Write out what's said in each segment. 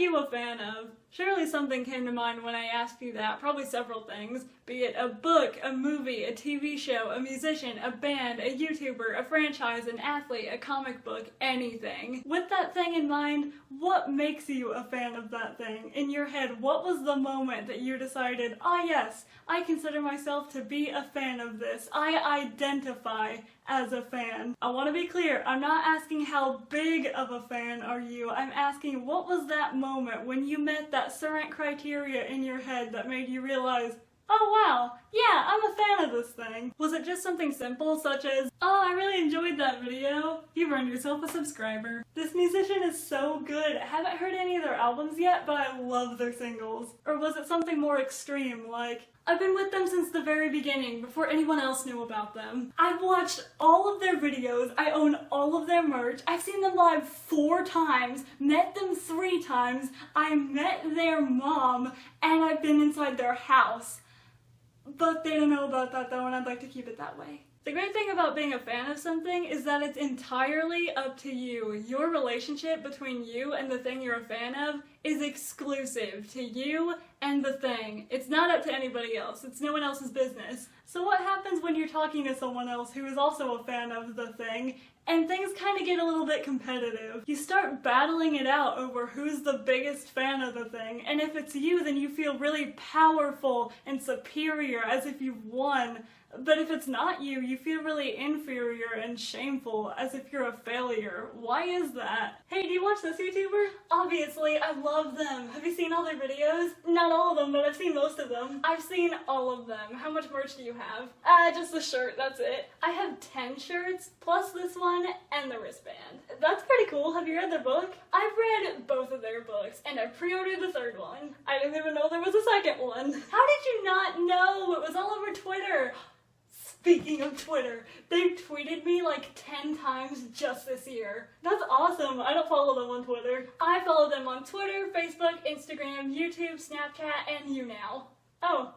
you a fan of? Surely something came to mind when I asked you that, probably several things. Be it a book, a movie, a TV show, a musician, a band, a YouTuber, a franchise, an athlete, a comic book, anything. With that thing in mind, what makes you a fan of that thing? In your head, what was the moment that you decided, ah yes, I consider myself to be a fan of this. I identify as a fan. I want to be clear, I'm not asking how big of a fan are you, I'm asking what was that moment when you met that certain criteria in your head that made you realize, oh wow, yeah, I'm a fan of this thing. Was it just something simple such as, oh, I really enjoyed that video? You've earned yourself a subscriber. This musician is so good. I haven't heard any of their albums yet, but I love their singles. Or was it something more extreme, like, I've been with them since the very beginning, before anyone else knew about them. I've watched all of their videos, I own all of their merch, I've seen them live 4 times, met them 3 times, I met their mom, and I've been inside their house. But they don't know about that though, and I'd like to keep it that way. The great thing about being a fan of something is that it's entirely up to you. Your relationship between you and the thing you're a fan of is exclusive to you and the thing. It's not up to anybody else. It's no one else's business. So what happens when you're talking to someone else who is also a fan of the thing and things kind of get a little bit competitive? You start battling it out over who's the biggest fan of the thing, and if it's you, then you feel really powerful and superior, as if you've won. But if it's not you, you feel really inferior and shameful, as if you're a failure. Why is that? Hey, do you watch this YouTuber? Obviously, I love them. Have you seen all their videos? Not all of them, but I've seen most of them. I've seen all of them. How much merch do you have? Just the shirt, that's it. I have 10 shirts, plus this one, and the wristband. That's pretty cool. Have you read their book? I've read both of their books, and I pre-ordered the 3rd one. I didn't even know there was a 2nd one. How did you not know? It was all over Twitter. Speaking of Twitter, they've tweeted me like 10 times just this year. That's awesome. I don't follow them on Twitter. I follow them on Twitter, Facebook, Instagram, YouTube, Snapchat, and YouNow. Oh,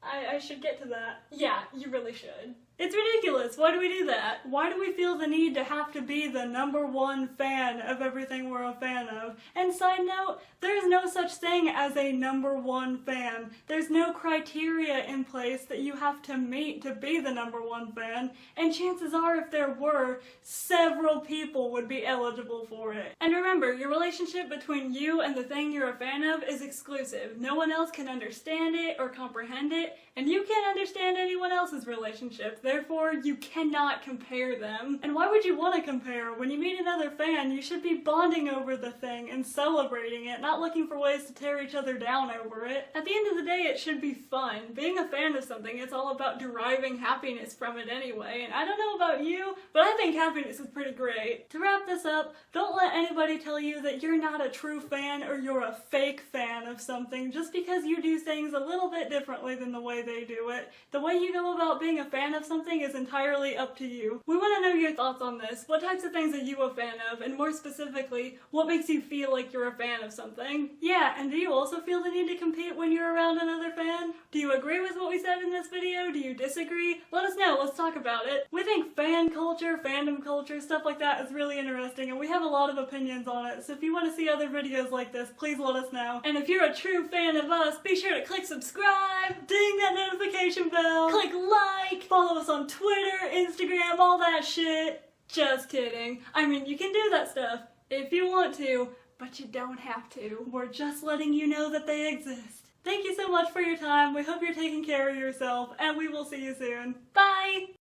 I should get to that. Yeah, you really should. It's ridiculous. Why do we do that? Why do we feel the need to have to be the #1 fan of everything we're a fan of? And side note, there's no such thing as a #1 fan. There's no criteria in place that you have to meet to be the #1 fan, and chances are if there were, several people would be eligible for it. And remember, your relationship between you and the thing you're a fan of is exclusive. No one else can understand it or comprehend it, and you can't understand anyone else's relationship. Therefore, you cannot compare them. And why would you want to compare? When you meet another fan, you should be bonding over the thing and celebrating it, not looking for ways to tear each other down over it. At the end of the day, it should be fun. Being a fan of something, it's all about deriving happiness from it anyway. And I don't know about you, but I think happiness is pretty great. To wrap this up, don't let anybody tell you that you're not a true fan or you're a fake fan of something just because you do things a little bit differently than the way they do it. The way you go about being a fan of something is entirely up to you. We want to know your thoughts on this. What types of things are you a fan of? And more specifically, what makes you feel like you're a fan of something? Yeah, and do you also feel the need to compete when you're around another fan? Do you agree with what we said in this video? Do you disagree? Let us know. Let's talk about it. We think fan culture, fandom culture, stuff like that is really interesting, and we have a lot of opinions on it. So if you want to see other videos like this, please let us know. And if you're a true fan of us, be sure to click subscribe, ding that notification bell, click like, follow us on Twitter, Instagram, all that shit. Just kidding. I mean, you can do that stuff if you want to, but you don't have to. We're just letting you know that they exist. Thank you so much for your time. We hope you're taking care of yourself, and we will see you soon. Bye!